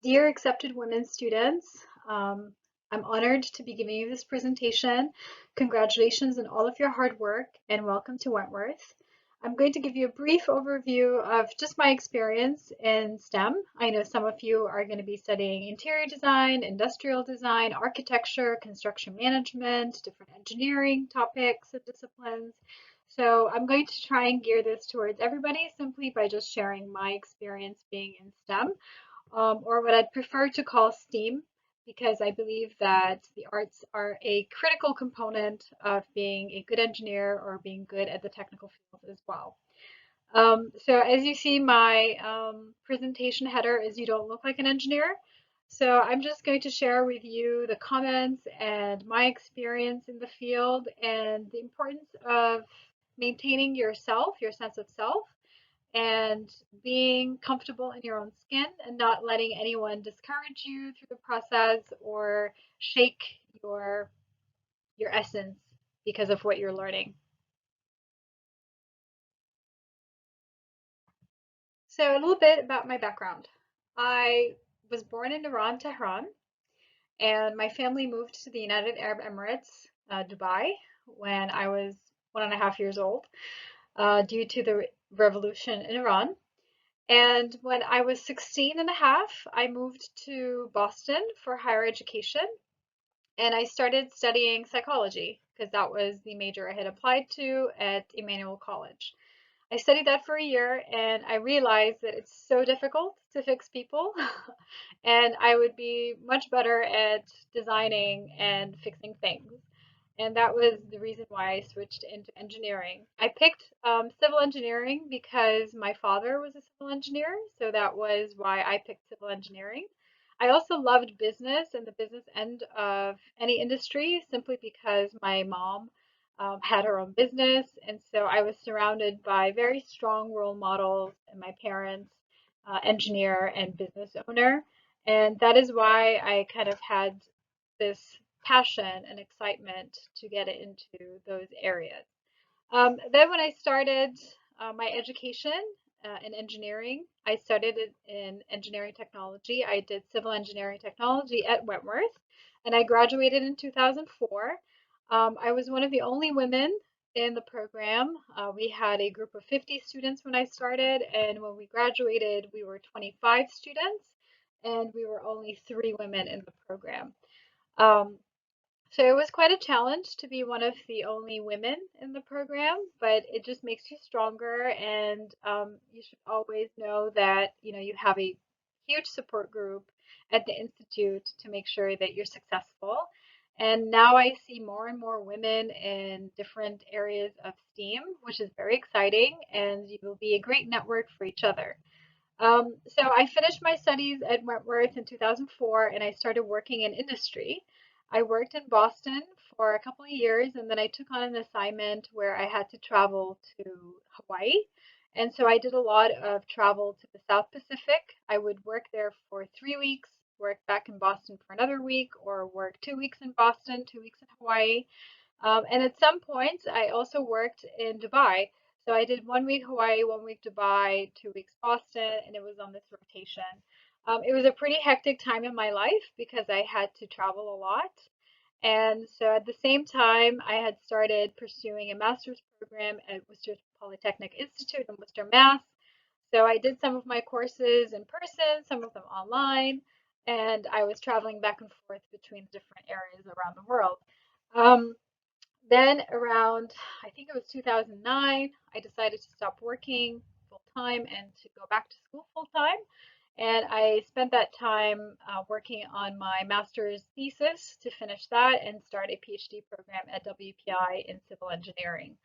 Dear accepted women students, I'm honored to be giving you this presentation. Congratulations on all of your hard work and welcome to Wentworth. I'm going to give you a brief overview of just my experience in STEM. I know some of you are going to be studying interior design, industrial design, architecture, construction management, different engineering topics and disciplines. So I'm going to try and gear this towards everybody simply by just sharing my experience being in STEM or what I'd prefer to call STEAM, because I believe that the arts are a critical component of being a good engineer or being good at the technical field as well. So as you see, my presentation header is "You don't look like an engineer." So I'm just going to share with you the comments and my experience in the field and the importance of maintaining yourself, your sense of self, and being comfortable in your own skin and not letting anyone discourage you through the process or shake your essence because of what you're learning. So a little bit about my background. I was born in Iran, Tehran, and my family moved to the United Arab Emirates, Dubai, when I was 1.5 years old, due to the revolution in Iran. And when I was 16 and a half, I moved to Boston for higher education and I started studying psychology because that was the major I had applied to at Emmanuel College. I studied that for a year and I realized that it's so difficult to fix people and I would be much better at designing and fixing things. And that was the reason why I switched into engineering. I picked civil engineering because my father was a civil engineer, so that was why I picked civil engineering. I also loved business and the business end of any industry simply because my mom had her own business, and so I was surrounded by very strong role models and my parents, engineer and business owner. And that is why I kind of had this passion and excitement to get into those areas. Then when I started my education in engineering, I started it in engineering technology. I did civil engineering technology at Wentworth, and I graduated in 2004. I was one of the only women in the program. We had a group of 50 students when I started, and when we graduated, we were 25 students, and we were only 3 women in the program. Um, so it was quite a challenge to be one of the only women in the program, but it just makes you stronger, and you should always know that you have a huge support group at the institute to make sure that you're successful. And now I see more and more women in different areas of STEAM, which is very exciting, and you will be a great network for each other. So I finished my studies at Wentworth in 2004 and I started working in industry. I worked in Boston for a couple of years and then I took on an assignment where I had to travel to Hawaii. And so I did a lot of travel to the South Pacific. I would work there for 3 weeks, work back in Boston for another week, or work 2 weeks in Boston, 2 weeks in Hawaii. And at some points, I also worked in Dubai. So I did 1 week Hawaii, 1 week Dubai, 2 weeks Boston, and it was on this rotation. It was a pretty hectic time in my life because I had to travel a lot. And so at the same time, I had started pursuing a master's program at Worcester Polytechnic Institute in Worcester, Mass. So I did some of my courses in person, some of them online, and I was traveling back and forth between different areas around the world. Um, then around, I think it was 2009, I decided to stop working full time and to go back to school full time. And I spent that time working on my master's thesis to finish that and start a PhD program at WPI in civil engineering.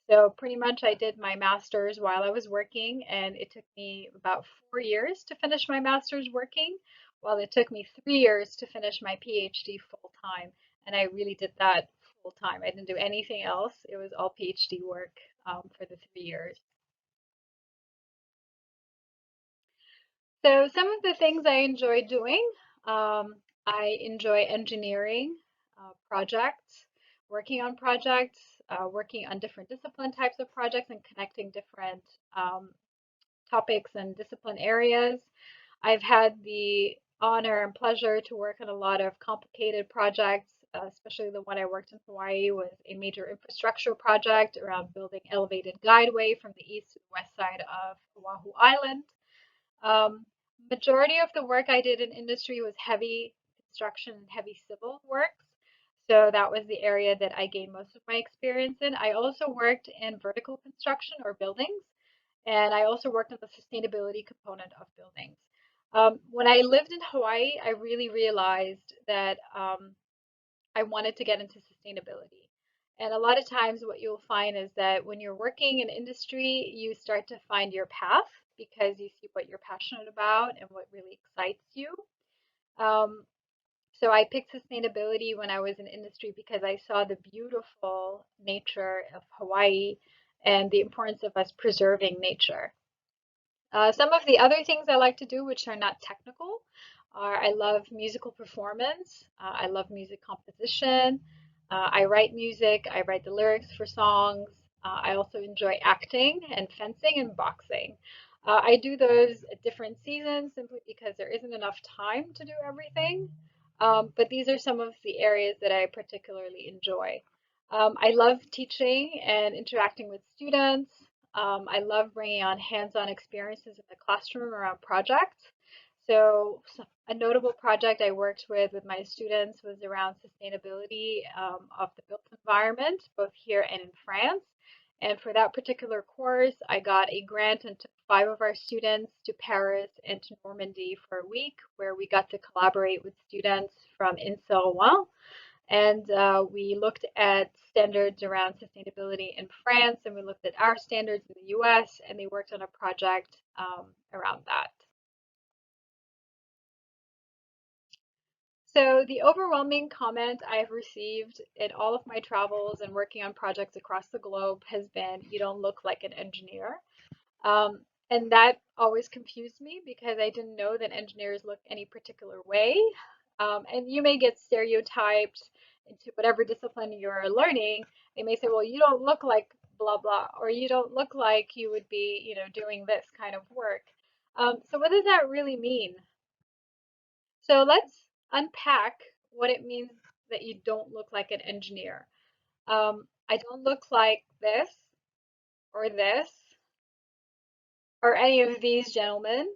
So pretty much I did my master's while I was working, and it took me about 4 years to finish my master's working, while it took me 3 years to finish my PhD full time. And I really did that full time. I didn't do anything else. It was all PhD work for the 3 years. So some of the things I enjoy doing, I enjoy engineering projects, working on projects, working on different discipline types of projects and connecting different um, topics and discipline areas. I've had the honor and pleasure to work on a lot of complicated projects, especially the one I worked in Hawaii was a major infrastructure project around building elevated guideway from the east to the west side of Oahu Island. Um, Majority of the work I did in industry was heavy construction and heavy civil works. So that was the area that I gained most of my experience in. I also worked in vertical construction or buildings, and I also worked on the sustainability component of buildings. When I lived in Hawaii, I really realized that I wanted to get into sustainability. And a lot of times, what you'll find is that when you're working in industry, you start to find your path because you see what you're passionate about and what really excites you. Um, so I picked sustainability when I was in industry because I saw the beautiful nature of Hawaii and the importance of us preserving nature. Some of the other things I like to do, which are not technical, are I love musical performance. I love music composition. I write music. I write the lyrics for songs. I also enjoy acting and fencing and boxing. I do those at different seasons simply because there isn't enough time to do everything. But these are some of the areas that I particularly enjoy. I love teaching and interacting with students. I love bringing on hands-on experiences in the classroom around projects. So a notable project I worked with my students was around sustainability of the built environment, both here and in France. And for that particular course, I got a grant and took 5 of our students to Paris and to Normandy for a week, where we got to collaborate with students from INSEE and we looked at standards around sustainability in France, and we looked at our standards in the US, and they worked on a project around that. So the overwhelming comment I've received in all of my travels and working on projects across the globe has been, you don't look like an engineer. And that always confused me because I didn't know that engineers look any particular way. And you may get stereotyped into whatever discipline you're learning. They may say, well, you don't look like blah, blah, or you don't look like you would be, doing this kind of work. So what does that really mean? So let's unpack what it means that you don't look like an engineer. I don't look like this this or any of these gentlemen.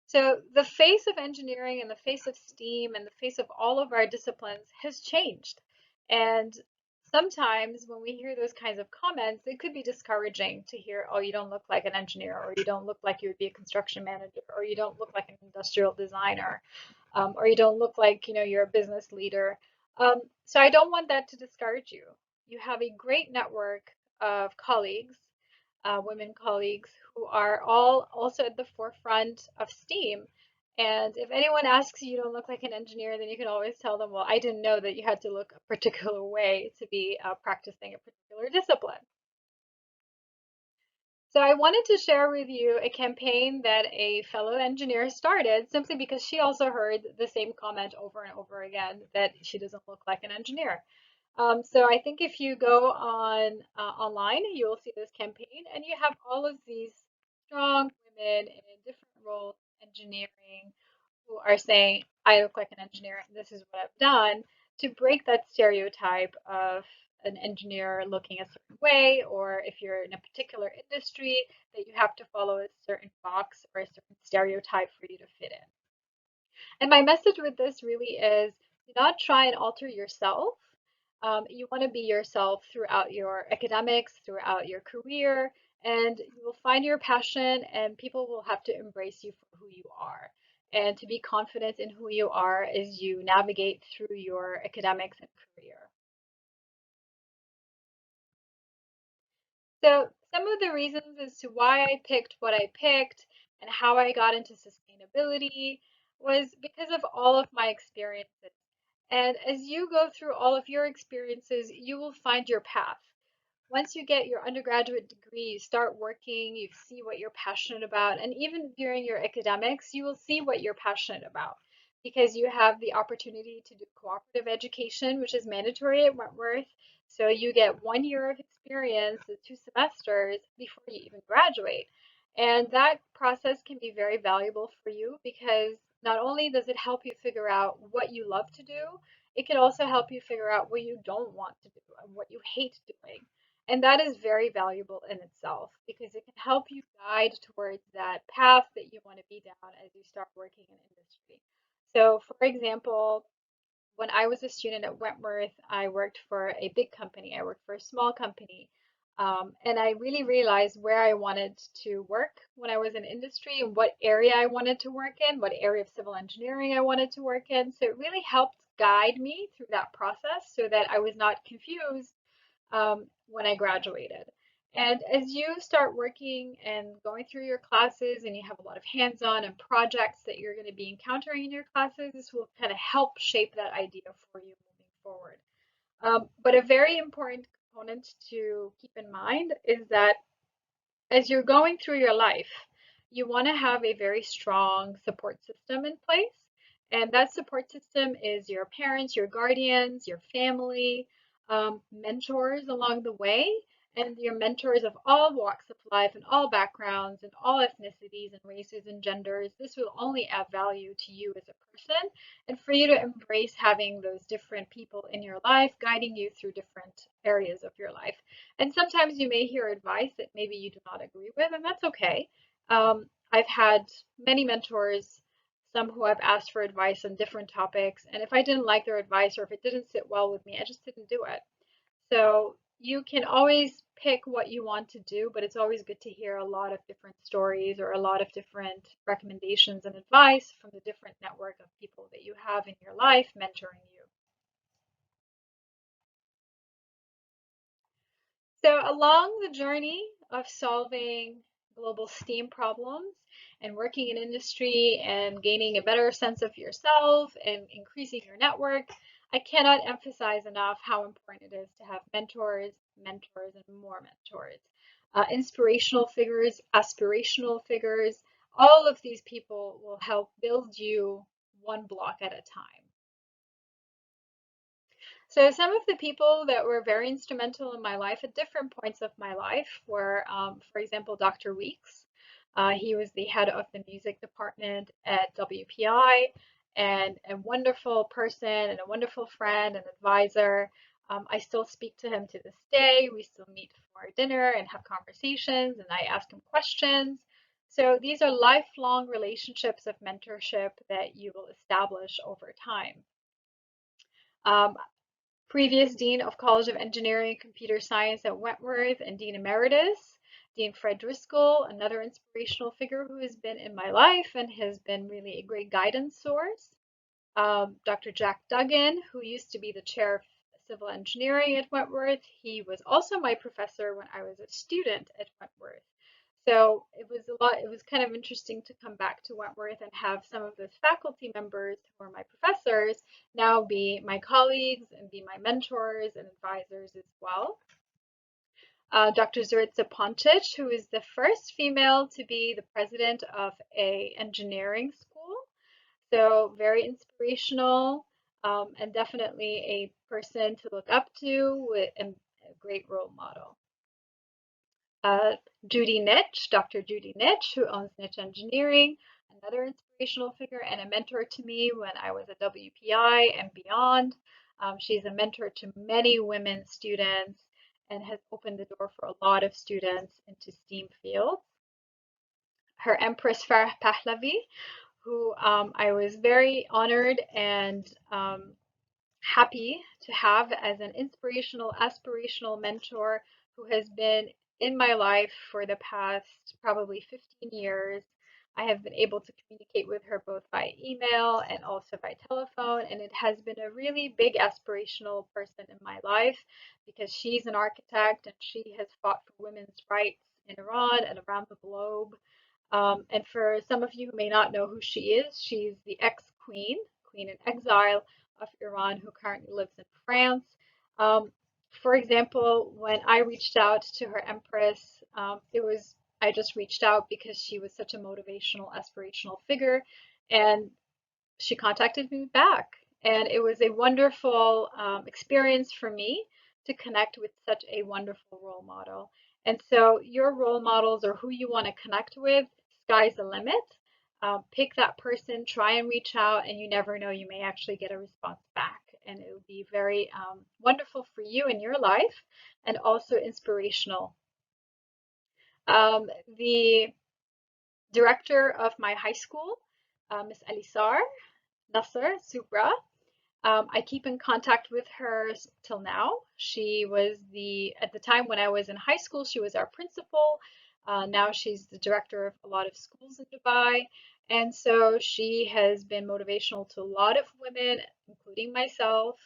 So the face of engineering and the face of STEAM and the face of all of our disciplines has changed. And sometimes when we hear those kinds of comments, it could be discouraging to hear, oh, you don't look like an engineer, or you don't look like you would be a construction manager, or you don't look like an industrial designer, or you don't look like, you're a business leader. So I don't want that to discourage you. You have a great network of colleagues, women colleagues who are all also at the forefront of STEAM. And if anyone asks you, you don't look like an engineer, then you can always tell them, well, I didn't know that you had to look a particular way to be practicing a particular discipline. So I wanted to share with you a campaign that a fellow engineer started simply because she also heard the same comment over and over again that she doesn't look like an engineer. So I think if you go on online, you will see this campaign, and you have all of these strong women in different roles, engineering, who are saying, I look like an engineer, and this is what I've done to break that stereotype of an engineer looking a certain way, or if you're in a particular industry, that you have to follow a certain box or a certain stereotype for you to fit in. And my message with this really is do not try and alter yourself. You want to be yourself throughout your academics, throughout your career, and you will find your passion, and people will have to embrace you for who you are. And to be confident in who you are as you navigate through your academics and career. So, some of the reasons as to why I picked what I picked and how I got into sustainability was because of all of my experiences. And as you go through all of your experiences, you will find your path. Once you get your undergraduate degree, you start working, you see what you're passionate about, and even during your academics, you will see what you're passionate about because you have the opportunity to do cooperative education, which is mandatory at Wentworth. So you get 1 year of experience, 2 semesters before you even graduate. And that process can be very valuable for you because Not only does it help you figure out what you love to do, it can also help you figure out what you don't want to do and what you hate doing. And that is very valuable in itself because it can help you guide towards that path that you want to be down as you start working in industry. So, for example, when I was a student at Wentworth, I worked for a big company. I worked for a small company. And I really realized where I wanted to work when I was in industry and what area I wanted to work in, what area of civil engineering I wanted to work in. So it really helped guide me through that process so that I was not confused when I graduated. And as you start working and going through your classes and you have a lot of hands-on and projects that you're going to be encountering in your classes, this will kind of help shape that idea for you moving forward. But a very important component to keep in mind is that as you're going through your life, you want to have a very strong support system in place. And that support system is your parents, your guardians, your family, mentors along the way, and your mentors of all walks of life and all backgrounds and all ethnicities and races and genders. This will only add value to you as a person and for you to embrace having those different people in your life guiding you through different areas of your life. And sometimes you may hear advice that maybe you do not agree with, and that's okay. I've had many mentors, some who I've asked for advice on different topics, and if I didn't like their advice or if it didn't sit well with me, I just didn't do it. So you can always pick what you want to do, but it's always good to hear a lot of different stories or a lot of different recommendations and advice from the different network of people that you have in your life mentoring you. So, along the journey of solving global STEAM problems and working in industry and gaining a better sense of yourself and increasing your network, I cannot emphasize enough how important it is to have mentors, mentors, and more mentors. Inspirational figures, aspirational figures, all of these people will help build you one block at a time. So some of the people that were very instrumental in my life at different points of my life were, for example, Dr. Weeks. He was the head of the music department at WPI and a wonderful person and a wonderful friend and advisor. I still speak to him to this day. We still meet for dinner and have conversations, and I ask him questions. So these are lifelong relationships of mentorship that you will establish over time. Um, Previous Dean of College of Engineering and Computer Science at Wentworth and Dean Emeritus, Dean Fred Driscoll, another inspirational figure who has been in my life and has been really a great guidance source. Dr. Jack Duggan, who used to be the chair of civil engineering at Wentworth. He was also my professor when I was a student at Wentworth. So it was kind of interesting to come back to Wentworth and have some of those faculty members who are my professors now be my colleagues and be my mentors and advisors as well. Dr. Zorica Pontic, who is the first female to be the president of a engineering school. So very inspirational and definitely a person to look up to and a great role model. Judy Nitch, Dr. Judy Nitch, who owns Nitch Engineering, another inspirational figure and a mentor to me when I was at WPI and beyond. She's a mentor to many women students and has opened the door for a lot of students into STEAM fields. Her Empress Farah Pahlavi, who I was very honored and happy to have as an inspirational, aspirational mentor who has been in my life for the past probably 15 years. I have been able to communicate with her both by email and also by telephone, and it has been a really big aspirational person in my life because she's an architect and she has fought for women's rights in Iran and around the globe. And for some of you who may not know who she is, she's the ex-queen, queen in exile of Iran, who currently lives in France. For example, when I reached out to her empress, I just reached out because she was such a motivational, aspirational figure, and she contacted me back. And it was a wonderful experience for me to connect with such a wonderful role model. And so your role models or who you want to connect with, sky's the limit. Pick that person, try and reach out, and you never know, you may actually get a response back. And it will be very wonderful for you in your life and also inspirational. The director of my high school, Miss Alisar Nasser Subra, I keep in contact with her till now. She was at the time when I was in high school, she was our principal. Now she's the director of a lot of schools in Dubai. And so she has been motivational to a lot of women, including myself,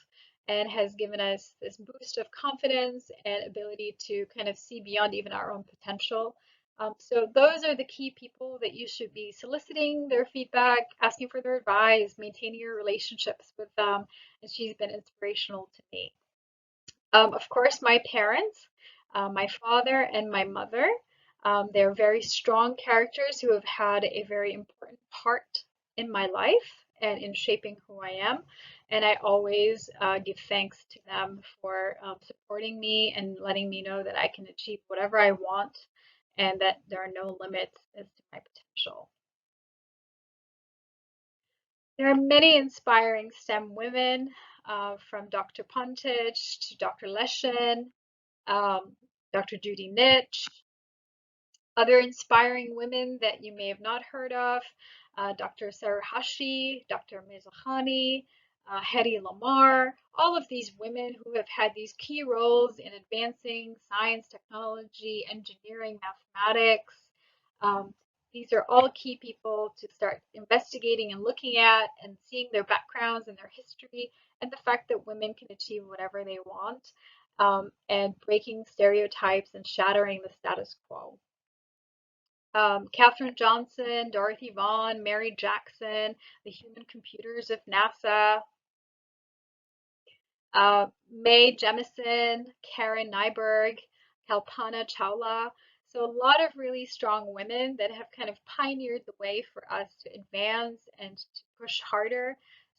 and has given us this boost of confidence and ability to kind of see beyond even our own potential. So those are the key people that you should be soliciting their feedback, asking for their advice, maintaining your relationships with them, and she's been inspirational to me. Of course, my parents, my father and my mother, they're very strong characters who have had a very important part in my life and in shaping who I am. And I always give thanks to them for supporting me and letting me know that I can achieve whatever I want and that there are no limits as to my potential. There are many inspiring STEM women, from Dr. Puntich to Dr. Leshin, um, Dr. Judy Nitch, other inspiring women that you may have not heard of, Dr. Sarah Hashi, Dr. Mizahani, Hedy Lamar, all of these women who have had these key roles in advancing science, technology, engineering, mathematics. Um, these are all key people to start investigating and looking at and seeing their backgrounds and their history and the fact that women can achieve whatever they want, and breaking stereotypes and shattering the status quo. Katherine Johnson, Dorothy Vaughan, Mary Jackson, the human computers of NASA, Mae Jemison, Karen Nyberg, Kalpana Chawla. So a lot of really strong women that have kind of pioneered the way for us to advance and to push harder.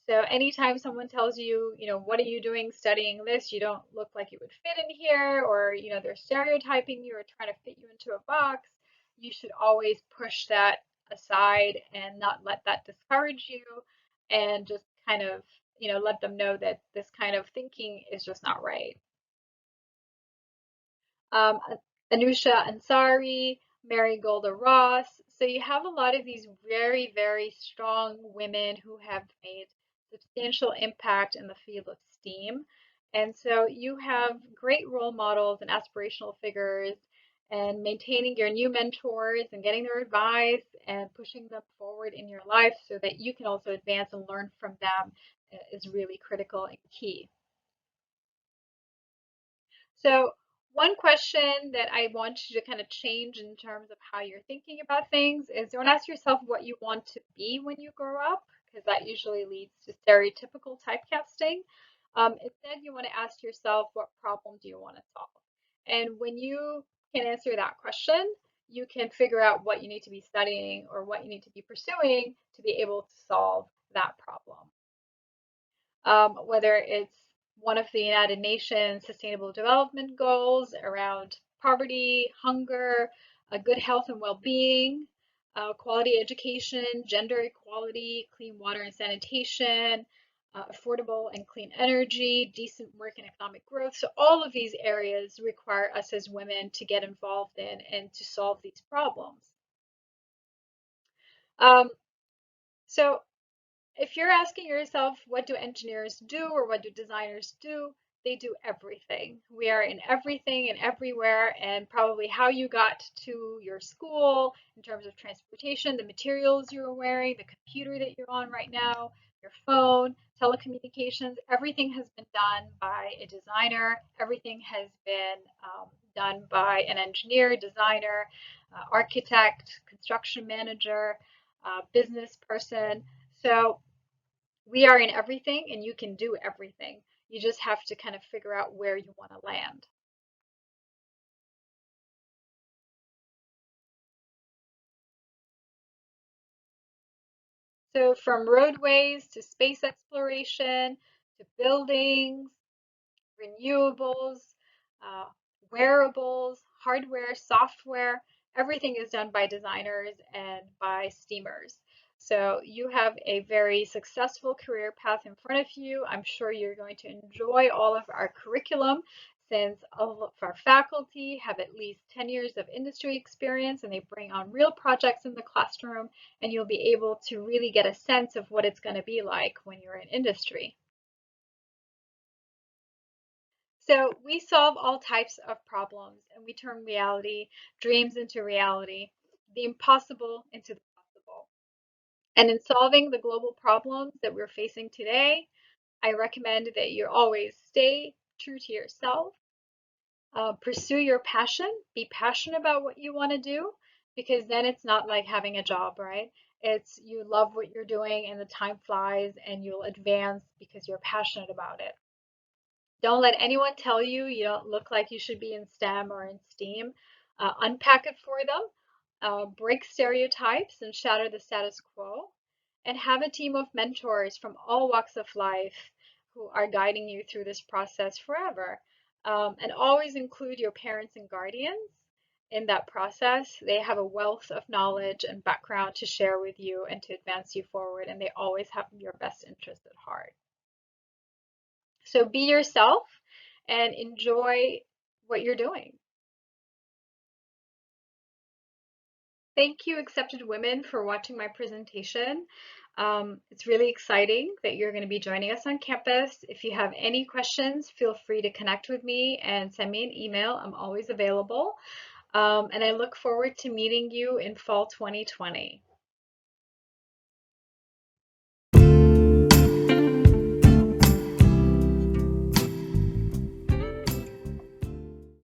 So anytime someone tells you, what are you doing studying this? You don't look like you would fit in here, or, they're stereotyping you or trying to fit you into a box, you should always push that aside and not let that discourage you and just kind of let them know that this kind of thinking is just not right. um, Anusha Ansari, Mary Golda Ross. So you have a lot of these very, very strong women who have made substantial impact in the field of STEAM. And so you have great role models and aspirational figures, and maintaining your new mentors and getting their advice and pushing them forward in your life so that you can also advance and learn from them is really critical and key. So one question that I want you to kind of change in terms of how you're thinking about things is, don't ask yourself what you want to be when you grow up, because that usually leads to stereotypical typecasting. Instead, you want to ask yourself, what problem do you want to solve? And when you can answer that question, you can figure out what you need to be studying or what you need to be pursuing to be able to solve that problem. Whether it's one of the United Nations Sustainable Development Goals around poverty, hunger, good health and well-being, quality education, gender equality, clean water and sanitation, affordable and clean energy, decent work and economic growth. So all of these areas require us as women to get involved in and to solve these problems. Um, so if you're asking yourself, what do engineers do or what do designers do? They do everything. We are in everything and everywhere, and probably how you got to your school in terms of transportation, the materials you're wearing, the computer that you're on right now, your phone, telecommunications, everything has been done by a designer. Everything has been done by an engineer, designer, architect, construction manager, business person. So we are in everything and you can do everything. You just have to kind of figure out where you want to land. So from roadways to space exploration to buildings, renewables, uh, wearables, hardware, software, everything is done by designers and by steamers. So you have a very successful career path in front of you. I'm sure you're going to enjoy all of our curriculum since all of our faculty have at least 10 years of industry experience and they bring on real projects in the classroom, and you'll be able to really get a sense of what it's going to be like when you're in industry. So we solve all types of problems and we turn dreams into reality, the impossible into the possible. And in solving the global problems that we're facing today, I recommend that you always stay true to yourself, pursue your passion, be passionate about what you want to do, because then it's not like having a job, right? It's you love what you're doing and the time flies and you'll advance because you're passionate about it. Don't let anyone tell you you don't look like you should be in STEM or in STEAM. Unpack it for them, break stereotypes and shatter the status quo, and have a team of mentors from all walks of life who are guiding you through this process forever. And always include your parents and guardians in that process. They have a wealth of knowledge and background to share with you and to advance you forward, and they always have your best interest at heart. So be yourself and enjoy what you're doing. Thank you, Accepted Women, for watching my presentation. It's really exciting that you're going to be joining us on campus. If you have any questions, feel free to connect with me and send me an email. I'm always available. And I look forward to meeting you in fall 2020.